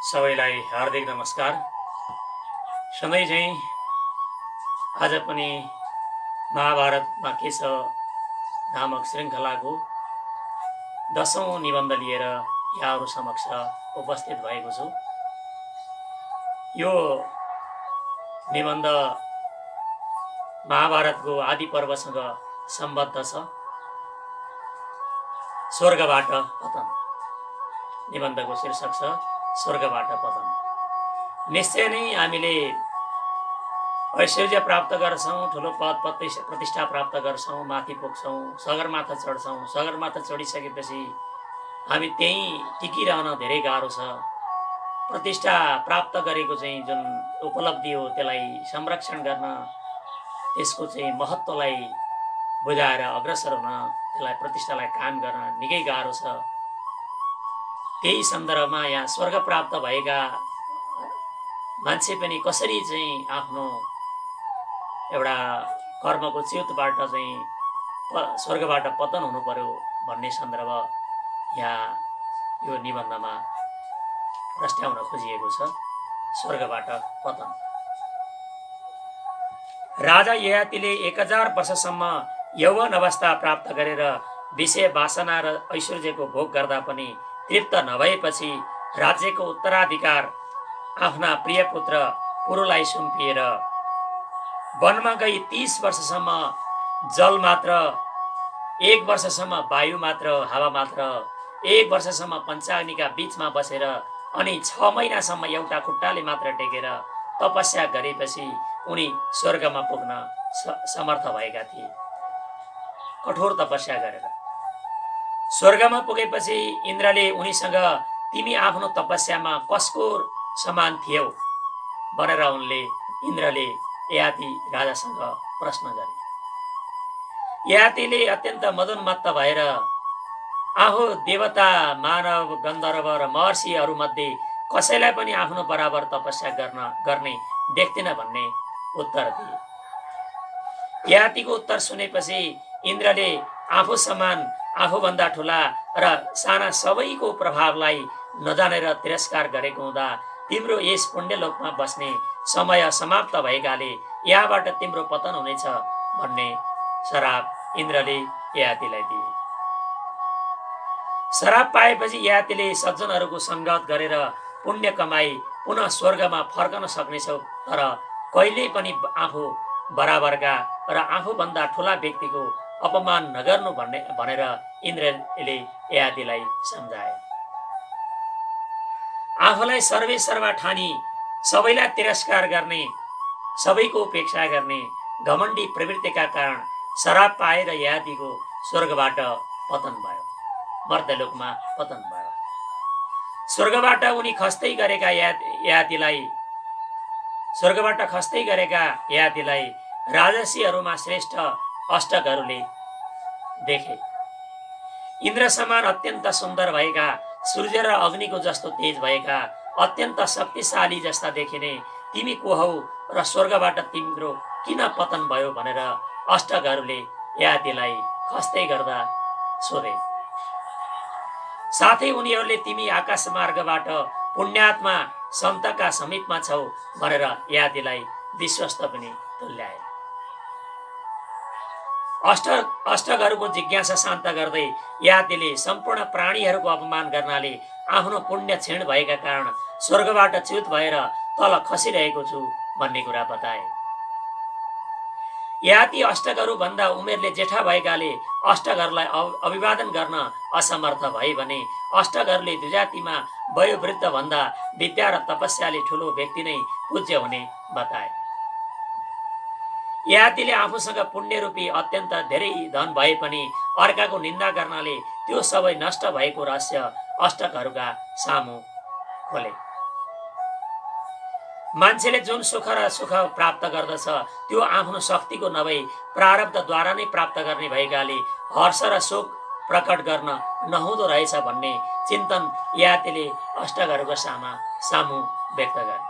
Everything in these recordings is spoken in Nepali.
सबैलाई हार्दिक नमस्कार। सधैँ चाहिँ आज पनि महाभारतमा के छ नामक श्रृङ्खलाको 10औं निबन्ध लिएर यहाँहरू समक्ष उपस्थित भएको छु। यो निबन्ध महाभारतको आदि पर्वसँग सम्बद्ध छ। स्वर्गबाट पतन निबन्धको शीर्षक छ स्वर्गबाट पतन। निश्चय नै हामीले ऐश्वर्य प्राप्त गर्छौँ, ठुलो पद प्रतिष्ठा प्राप्त गर्छौँ, माथि पुग्छौँ, सगरमाथा चढ्छौँ। सगरमाथा चढिसकेपछि हामी त्यहीँ टिकिरहन धेरै गाह्रो छ। प्रतिष्ठा प्राप्त गरेको चाहिँ जुन उपलब्धि हो त्यसलाई संरक्षण गर्न, त्यसको चाहिँ महत्त्वलाई बुझाएर अग्रसर हुन, त्यसलाई प्रतिष्ठालाई कायम गर्न निकै गाह्रो छ। त्यही सन्दर्भमा यहाँ स्वर्ग प्राप्त भएका मान्छे पनि कसरी चाहिँ आफ्नो एउटा कर्मको च्युतबाट चाहिँ स्वर्गबाट पतन हुनु पर्यो भन्ने सन्दर्भ यहाँ यो निबन्धमा प्रस्ट्याउन खोजिएको छ। स्वर्गबाट पतन। राजा ययातिले 1000 वर्षसम्म यौवन अवस्था प्राप्त गरेर विषय वासना र ऐश्वर्यको भोग गर्दा पनि तृप्त नभएपछि राज्यको उत्तराधिकार आफ्ना प्रिय पुत्र पुरुलाई सुम्पिएर वनमा गई 30 वर्षसम्म जल मात्र, 1 वर्षसम्म वायु मात्र, हावा मात्र, 1 वर्षसम्म पञ्चाग्निका बीचमा बसेर अनि 6 महिनासम्म एउटा खुट्टाले मात्र टेकेर तपस्या गरेपछि उनी स्वर्गमा पुग्न समर्थ भएका थिए। कठोर तपस्या गरेर स्वर्गमा पुगेपछि इन्द्रले उनीसँग तिमी आफ्नो तपस्यामा कसको समान थियौ भनेर इन्द्रले ययाति राजासँग प्रश्न गरे। ययातिले अत्यन्त मदोन्मत्त भएर आफू देवता, मानव, गन्धर्व र महर्षिहरूमध्ये कसैलाई पनि आफ्नो बराबर तपस्या गर्ने देख्दिन भन्ने उत्तर दिए। ययातिको उत्तर सुनेपछि इन्द्रले आफू समान, आफूभन्दा ठुला र साना सबैको प्रभावलाई नजानेर तिरस्कार गरेको हुँदा तिम्रो यस पुण्यलोकमा बस्ने समय समाप्त भएकाले यहाँबाट तिम्रो पतन हुनेछ भन्ने श्राप इन्द्रले ययातिलाई दिए। श्राप पाएपछि ययातिले सज्जनहरूको सङ्गत गरेर पुण्य कमाई पुनः स्वर्गमा फर्कन सक्नेछौ, तर कहिल्यै पनि आफू बराबरका र आफूभन्दा ठुला व्यक्तिको अपमान नगर्नु भनेर इन्द्रले ययातिलाई सम्झाए। आफूलाई सर्वेसर्वा ठानी सबैलाई तिरस्कार गर्ने, सबैको उपेक्षा गर्ने घमण्डी प्रवृत्तिका कारण श्राप पाएर ययातिको स्वर्गबाट पतन भयो, मर्त्यलोकमा पतन भयो। स्वर्गबाट उनी खस्दै गरेका ययातिलाई राजसीहरूमा श्रेष्ठ अष्टकहरूले देखे। इन्द्र समान अत्यन्त सुन्दर भएका, सूर्य र अग्निको जस्तो तेज भएका, अत्यन्त शक्तिशाली जस्ता देखिने तिमी को हौ र स्वर्गबाट तिम्रो किन पतन भयो भनेर अष्टकहरूले ययातिलाई खस्दै गर्दा सोधे। साथै उनीहरूले तिमी आकाश मार्गबाट पुण्यात्मा सन्तका समीपमा छौ भनेर ययातिलाई विश्वस्त पनि तुल्याए। अष्टकहरूको जिज्ञासा शान्त गर्दै ययातिले सम्पूर्ण प्राणीहरूको अपमान गर्नाले आफ्नो पुण्य क्षीण भएका कारण स्वर्गबाट च्युत भएर तल खसिरहेको छु भन्ने कुरा बताए। ययाति अष्टकहरू भन्दा उमेरले जेठा भएकाले अष्टकहरूलाई अभिवादन गर्न असमर्थ भए भने अष्टकहरूले द्विजातिमा वयोवृद्ध भन्दा विद्या र तपस्याले ठुलो व्यक्ति नै पूज्य हुने बताए। ययातिले आफूसँग पुण्यरूपी अत्यन्त धेरै धन भए पनि अर्काको निन्दा गर्नाले त्यो सबै नष्ट भएको रहस्य अष्टकहरूका सामु खोले। मान्छेले जुन सुख र सुख प्राप्त गर्दछ त्यो आफ्नो शक्तिको नभई प्रारब्धद्वारा नै प्राप्त गर्ने भएकाले हर्ष र शोक प्रकट गर्न नहुँदो रहेछ भन्ने चिन्तन ययातिले अष्टकहरूको सामु व्यक्त गरे।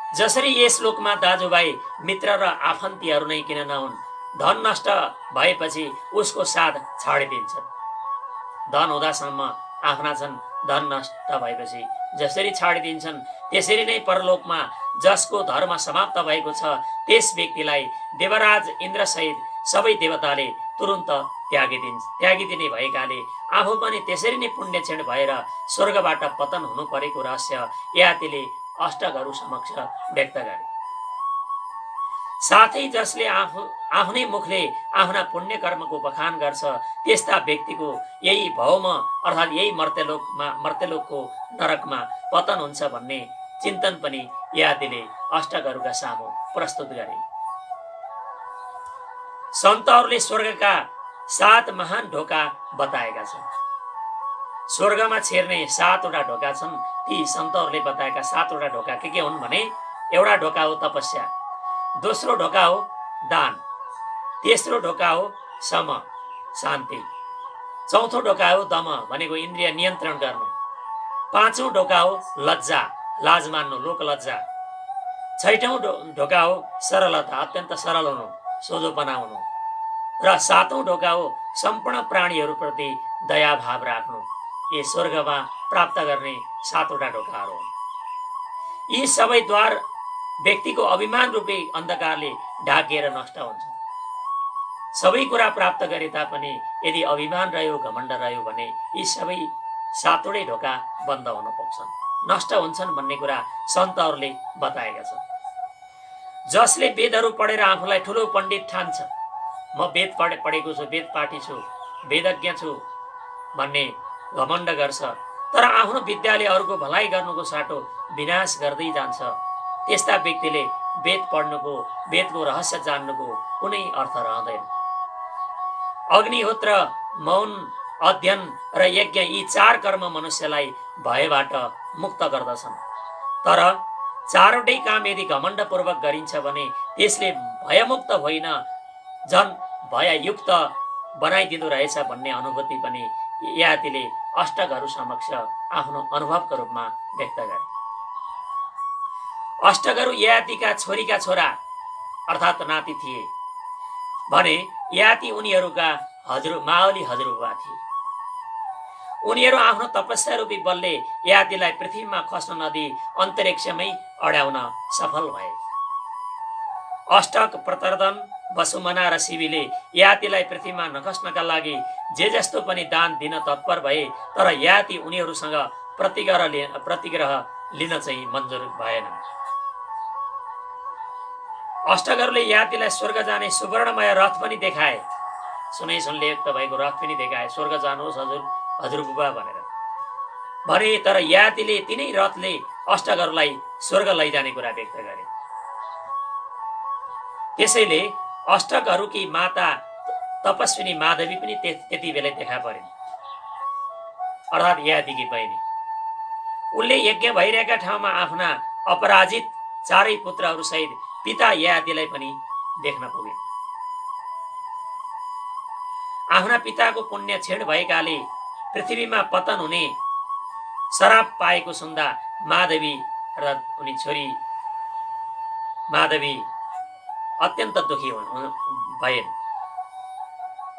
जसरी यस लोकमा दाजुभाइ, मित्र र आफन्तीहरू नै किन नहुन्, धन नष्ट भएपछि उसको साथ छाडिदिन्छन्। धन हुँदासम्म आफ्ना छन् धन नष्ट भएपछि जसरी छाडिदिन्छन् त्यसरी नै परलोकमा जसको धर्म समाप्त भएको छ त्यस व्यक्तिलाई देवराज इन्द्रसहित सबै देवताले तुरुन्त त्यागिदिने भएकाले आफू पनि त्यसरी नै पुण्य क्षीण भएर स्वर्गबाट पतन हुनु परेको रहस्य यातिले अष्टकहरू समक्ष व्यक्त गरे। साथै जसले आफ्नै मुखले आफ्ना पुण्य कर्मको बखान गर्छ त्यस्ता व्यक्तिको यही भवमा अर्थात् यही मर्त्यलोकको नरकमा पतन हुन्छ भन्ने चिन्तन पनि यातिले अष्टकहरूका सामु प्रस्तुत गरे। सन्तहरूले स्वर्गका 7 महान ढोका बताएका छन्। स्वर्गमा छिर्ने 7 वटा ढोका छन्। ती सन्तहरूले बताएका 7 वटा ढोका के हुन् भने एउटा ढोका हो तपस्या, दोस्रो ढोका हो दान, तेस्रो ढोका हो सम शान्ति, चौथो ढोका हो दम भनेको इन्द्रिय नियन्त्रण गर्नु, पाँचौं ढोका हो लज्जा लाज मान्नु लोक लज्जा, छैठौं ढोका हो सरलता अत्यन्त सरल हुनु सोझोपना हुनु र सातौं ढोका हो सम्पूर्ण प्राणीहरूप्रति दया भाव राख्नु। यी स्वर्गमा प्राप्त गर्ने 7 वटा ढोकाहरू हुन्। यी सबै द्वार व्यक्तिको अभिमान रूपी अन्धकारले ढाकिएर नष्ट हुन्छन्। सबै कुरा प्राप्त गरे तापनि यदि अभिमान रह्यो घमण्ड रह्यो भने यी सबै 7 वटै ढोका बन्द हुन पुग्छन्, नष्ट हुन्छन् भन्ने कुरा सन्तहरूले बताएका छन्। जसले वेदहरू पढेर आफूलाई ठुलो पण्डित ठान्छ, म वेद पढेको छु, वेद पाठी छु, वेदज्ञ छु भन्ने घमण्ड गर्छ, तर आफ्नो विद्याले अरूको भलाइ गर्नुको साटो विनाश गर्दै जान्छ, त्यस्ता व्यक्तिले वेद पढ्नुको वेदको रहस्य जान्नुको कुनै अर्थ रहँदैन। अग्निहोत्र, मौन, अध्ययन र यज्ञ यी 4 कर्म मनुष्यलाई भयबाट मुक्त गर्दछन्। तर 4 वटै काम यदि घमण्डपूर्वक गरिन्छ भने त्यसले भयमुक्त होइन झन् भययुक्त बनाइदिँदो रहेछ भन्ने अनुभूति पनि यातिले अष्टकहरू समक्ष आफ्नो अनुभवको रूपमा व्यक्त गरे। अष्टकहरू यातिका छोरीका छोरा अर्थात् नाति थिए भने याति उनीहरूका मावली हजुरबुबा थिए। उनीहरू आफ्नो तपस्या रूपी बलले यातिलाई पृथ्वीमा खस्न नदिई अन्तरिक्षमै अड्याउन सफल भए। अष्टक, प्रतर्दन, वसुमना र शिवीले यातिलाई पृथ्वीमा नखस्नका लागि जे जस्तो पनि दान दिन तत्पर भए, तर याति उनीहरूसँग प्रतिग्रह लिन चाहिँ मन्जुर भएनन्। अष्टकहरूले यातिलाई स्वर्ग जाने सुवर्णमय रथ पनि देखाए, सुनले युक्त भएको रथ पनि देखाए, स्वर्ग जानुहोस् हजुरबुबा भने तर यातिले तिनै रथले अष्टकहरूलाई स्वर्ग लैजाने कुरा व्यक्त गरे। त्यसैले अष्टकहरूकी माता तपस्विनी माधवी पनि त्यति बेला देखा परिन्, अर्थात् यातिकी बहिनी। उनले यज्ञ भइरहेका ठाउँमा आफ्ना अपराजित 4 पुत्रहरू सहित पिता यातिलाई पनि देख्न पुगे। आफ्ना पिताको पुण्य क्षीण भएकाले पृथ्वीमा पतन हुने श्राप पाएको सुन्दा माधवी र उनी छोरी माधवी अत्यन्त दुखी भइन्।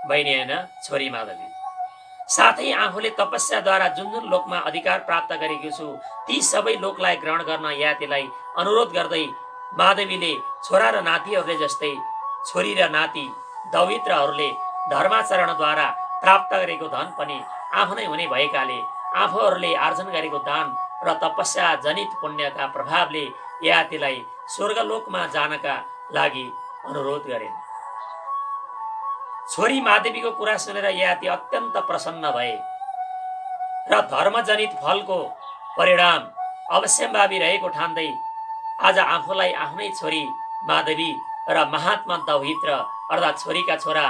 बहिनी होइन, छोरी माधवी। साथै आफूले तपस्याद्वारा जुन लोकमा अधिकार प्राप्त गरेको छु ती सबै लोकलाई ग्रहण गर्न यातिलाई अनुरोध गर्दै माधवीले छोरा र नातिहरूले जस्तै छोरी र नाति दौहित्रहरूले धर्माचरणद्वारा प्राप्त गरेको धन पनि आफ्नै हुने भएकाले आफूहरूले आर्जन गरेको दान र तपस्या जनित पुण्यका प्रभावले यातिलाई स्वर्गलोकमा जानका लागि अनुरोध गरिन्। छोरी माधवीको कुरा सुनेर याति अत्यन्त प्रसन्न भए र धर्मजनित फलको परिणाम अवश्यम्भावी रहेको ठान्दै आज आफूलाई आफ्नै छोरी माधवी र महात्मा दौहित्र अर्थात् छोरीका छोरा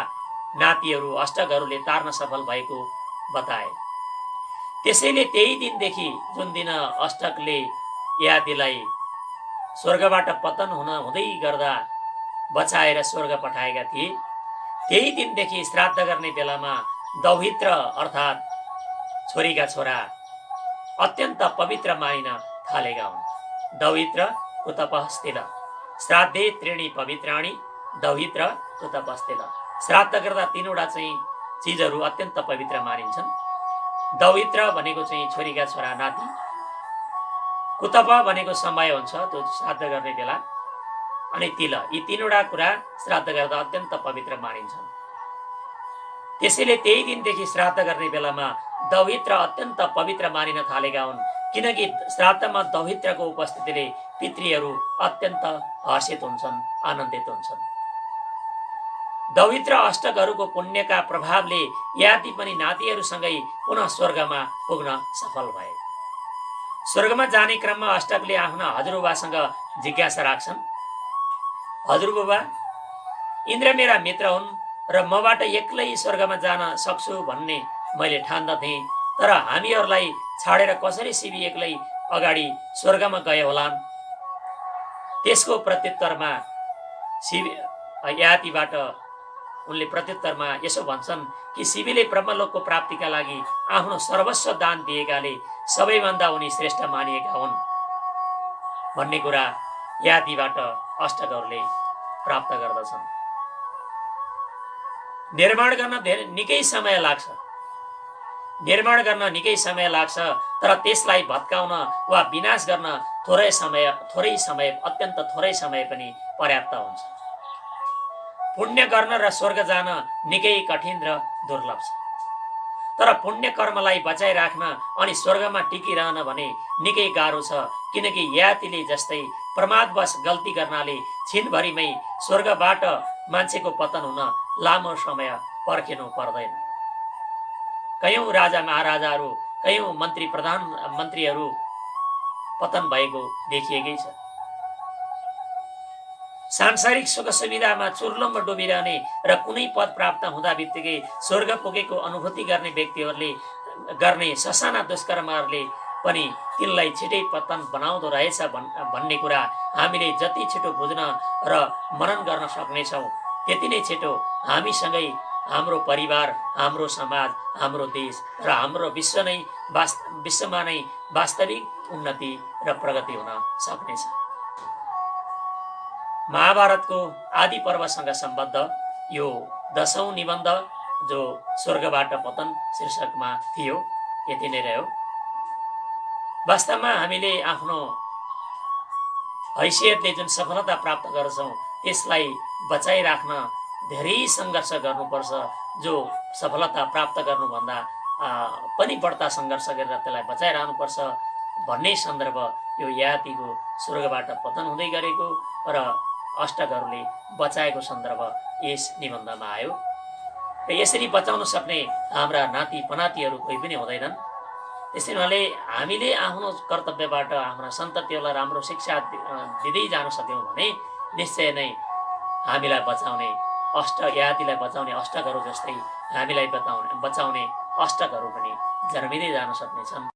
नातिहरू अष्टकहरूले तार्न सफल भएको बताए। त्यसैले त्यही दिनदेखि जुन दिन अष्टकले यातिलाई स्वर्गबाट पतन हुँदै गर्दा बचाएर स्वर्ग पठाएका थिए, त्यही दिनदेखि श्राद्ध गर्ने बेलामा दौहित्र अर्थात् छोरीका छोरा अत्यन्त पवित्र मानिन थालेका हुन्। दौहित्र कुतपस्थिल श्राद्धे त्रीणि पवित्राणि दौहित्र कुतपस्थिल। श्राद्ध गर्दा 3 वटा चाहिँ चिजहरू अत्यन्त पवित्र मानिन्छन्। दौहित्र भनेको चाहिँ छोरीका छोरा नाति, कुतप भनेको समय हुन्छ त्यो श्राद्ध गर्ने बेला, अनि तिल, यी तीनवटा कुरा श्राद्ध गर्दा अत्यन्त पवित्र मानिन्छन्। त्यसैले त्यही दिनदेखि श्राद्ध गर्ने बेलामा दौहित्र अत्यन्त पवित्र मानिन थालेका हुन्, किनकि श्राद्धमा दौहित्रको उपस्थितिले पितृहरू अत्यन्त हर्षित हुन्छन्, आनन्दित हुन्छन्। दौहित्र अष्टकहरूको पुण्यका प्रभावले याति पनि नातिहरूसँगै पुनः स्वर्गमा पुग्न सफल भए। स्वर्गमा जाने क्रममा अष्टकले आफ्ना हजुरबुबासँग जिज्ञासा राख्छन्, हजुरबुबा, इन्द्र मेरा मित्र हुन् र मबाट एक्लै स्वर्गमा जान सक्छु भन्ने मैले ठान्दथेँ, तर हामीहरूलाई छाडेर कसरी शिवी एक्लै अगाडि स्वर्गमा गए होलान्? त्यसको प्रत्युत्तरमा शिवी यातिबाट उनले प्रत्युत्तरमा यसो भन्छन् कि शिवीले ब्रह्मलोकको प्राप्तिका लागि आफ्नो सर्वस्व दान दिएकाले सबैभन्दा उनी श्रेष्ठ मानिएका हुन् भन्ने कुरा यातिबाट अष्टकहरूले प्राप्त गर्दछन्। निर्माण गर्न निकै समय लाग्छ, तर त्यसलाई भत्काउन वा विनाश गर्न थोरै समय अत्यन्त थोरै समय पनि पर्याप्त हुन्छ। पुण्य गर्न र स्वर्ग जान निकै कठिन र दुर्लभ छ, तर पुण्य कर्मलाई बचाइराख्न अनि स्वर्गमा टिकिरहन भने निकै गाह्रो छ, किनकि यातिले जस्तै प्रमादवश गल्ती गर्नाले छिनभरिमै स्वर्गबाट मान्छेको पतन हुन लामो समय पर्खिनु पर्दैन। कयौं राजा महाराजाहरू, कयौं मन्त्री प्रधानमन्त्रीहरू पतन भएको देखिएकै छ। सांसारिक सुख सुविधामा चुर्लुम्ब डुबिरहने र कुनै पद प्राप्त हुँदा बित्तिकै स्वर्ग पुगेको अनुभूति गर्ने व्यक्तिहरूले गर्ने ससाना दुष्कर्महरूले पनि तिनलाई छिटै पतन बनाउँदो रहेछ भन्ने कुरा हामीले जति छिटो बुझ्न र मनन गर्न सक्नेछौँ, त्यति नै छिटो हामीसँगै हाम्रो परिवार, हाम्रो समाज, हाम्रो देश र हाम्रो विश्वमा नै वास्तविक उन्नति र प्रगति हुन सक्नेछ। महाभारतको आदि पर्वसँग सम्बद्ध यो 10औं निबन्ध जो स्वर्गबाट पतन शीर्षकमा थियो यति नै रह्यो। वास्तवमा हामीले आफ्नो हैसियतले जुन सफलता प्राप्त गर्छौँ त्यसलाई बचाइराख्न धेरै सङ्घर्ष गर्नुपर्छ, जो सफलता प्राप्त गर्नुभन्दा पनि बढ्ता सङ्घर्ष गरेर त्यसलाई बचाइरहनुपर्छ भन्ने सन्दर्भ यो यातिको स्वर्गबाट पतन हुँदै गरेको र अष्टकहरूले बचाएको सन्दर्भ यस निबन्धमा आयो। र यसरी बचाउन सक्ने हाम्रा नाति पनातिहरू कोही पनि हुँदैनन्। त्यसैले हामीले आफ्नो कर्तव्यबाट हाम्रा सन्ततिहरूलाई राम्रो शिक्षा दिँदै जान सक्यौँ भने निश्चय नै हामीलाई बचाउने यातिलाई बचाउने अष्टकहरू जस्तै हामीलाई बचाउने अष्टकहरू पनि जन्मिँदै जान सक्नेछन्।